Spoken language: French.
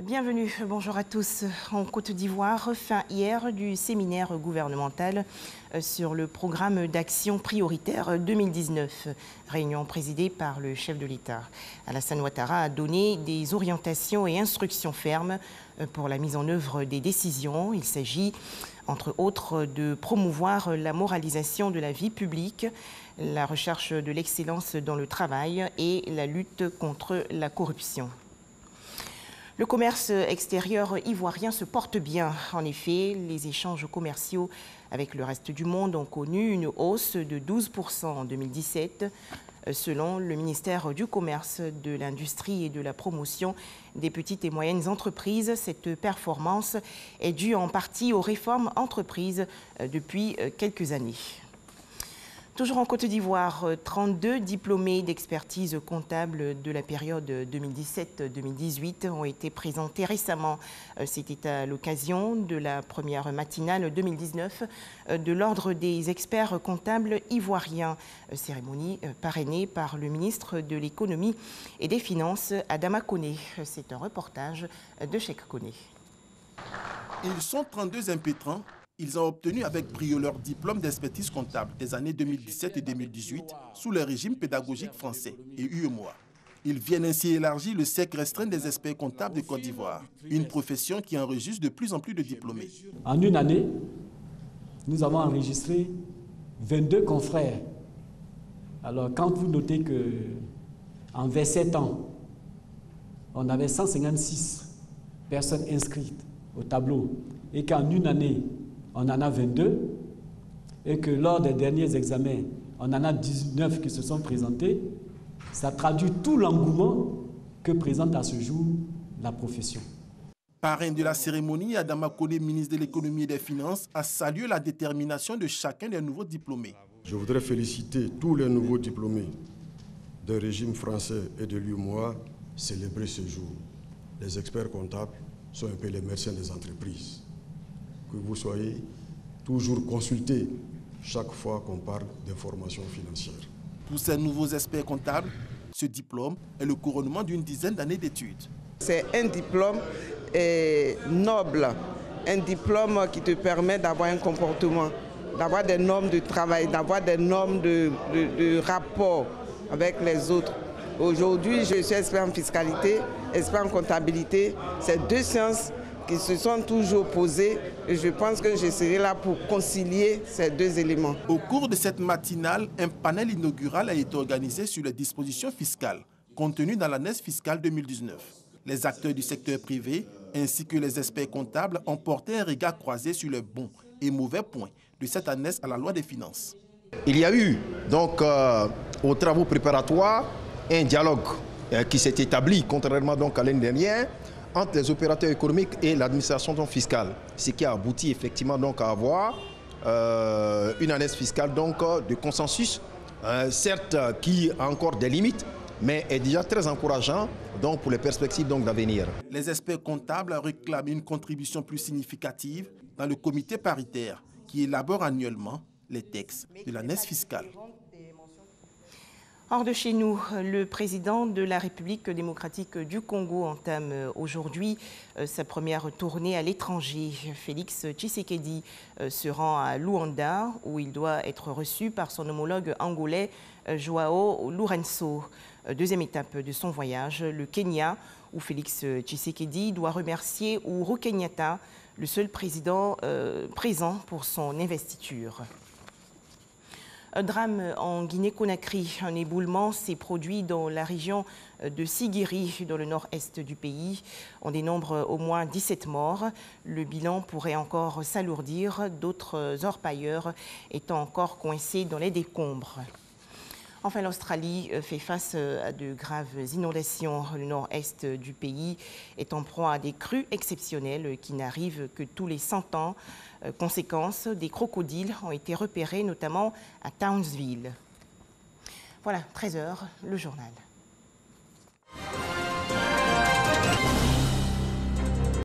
Bienvenue, bonjour à tous. En Côte d'Ivoire, fin hier du séminaire gouvernemental sur le programme d'action prioritaire 2019, réunion présidée par le chef de l'État. Alassane Ouattara a donné des orientations et instructions fermes pour la mise en œuvre des décisions. Il s'agit, entre autres, de promouvoir la moralisation de la vie publique, la recherche de l'excellence dans le travail et la lutte contre la corruption. Le commerce extérieur ivoirien se porte bien. En effet, les échanges commerciaux avec le reste du monde ont connu une hausse de 12% en 2017. Selon le ministère du Commerce, de l'Industrie et de la Promotion des petites et moyennes entreprises, cette performance est due en partie aux réformes entreprises depuis quelques années. Toujours en Côte d'Ivoire, 32 diplômés d'expertise comptable de la période 2017-2018 ont été présentés récemment. C'était à l'occasion de la première matinale 2019 de l'Ordre des experts comptables ivoiriens. Cérémonie parrainée par le ministre de l'Économie et des Finances, Adama Koné. C'est un reportage de Cheikh Koné. Ils sont 32 impétrants. Ils ont obtenu avec brio leur diplôme d'expertise comptable des années 2017 et 2018 sous le régime pédagogique français et UEMOA. Ils viennent ainsi élargir le cercle restreint des experts comptables de Côte d'Ivoire, une profession qui enregistre de plus en plus de diplômés. En une année, nous avons enregistré 22 confrères. Alors quand vous notez qu'en 27 ans, on avait 156 personnes inscrites au tableau et qu'en une année, on en a 22, et que lors des derniers examens, on en a 19 qui se sont présentés, ça traduit tout l'engouement que présente à ce jour la profession. Parrain de la cérémonie, Adama Koné, ministre de l'Économie et des Finances, a salué la détermination de chacun des nouveaux diplômés. Je voudrais féliciter tous les nouveaux diplômés du régime français et de l'UEMOA célébrer ce jour. Les experts comptables sont un peu les médecins des entreprises. Que vous soyez toujours consultés chaque fois qu'on parle d'informations financières. Pour ces nouveaux experts comptables, ce diplôme est le couronnement d'une dizaine d'années d'études. C'est un diplôme noble, un diplôme qui te permet d'avoir un comportement, d'avoir des normes de travail, d'avoir des normes de rapport avec les autres. Aujourd'hui, je suis expert en fiscalité, expert en comptabilité. C'est deux sciences qui se sont toujours posées et je pense que je serai là pour concilier ces deux éléments. Au cours de cette matinale, un panel inaugural a été organisé sur les dispositions fiscales contenues dans l'année fiscale 2019. Les acteurs du secteur privé ainsi que les experts comptables ont porté un regard croisé sur les bons et mauvais points de cette année à la loi des finances. Il y a eu donc aux travaux préparatoires un dialogue qui s'est établi, contrairement donc à l'année dernière, entre les opérateurs économiques et l'administration fiscale, ce qui a abouti effectivement donc à avoir une année fiscale donc de consensus, certes qui a encore des limites, mais est déjà très encourageant donc pour les perspectives d'avenir. Les experts comptables réclament une contribution plus significative dans le comité paritaire qui élabore annuellement les textes de l'année fiscale. Hors de chez nous, le président de la République démocratique du Congo entame aujourd'hui sa première tournée à l'étranger. Félix Tshisekedi se rend à Luanda où il doit être reçu par son homologue angolais Joao Lourenço. Deuxième étape de son voyage, le Kenya, où Félix Tshisekedi doit remercier Uhuru Kenyatta, le seul président présent pour son investiture. Un drame en Guinée-Conakry. Un éboulement s'est produit dans la région de Sigiri, dans le nord-est du pays. On dénombre au moins 17 morts. Le bilan pourrait encore s'alourdir, d'autres orpailleurs étant encore coincés dans les décombres. Enfin, l'Australie fait face à de graves inondations. Le nord-est du pays est en proie à des crues exceptionnelles qui n'arrivent que tous les 100 ans. Conséquence, des crocodiles ont été repérés, notamment à Townsville. Voilà, 13h, le journal.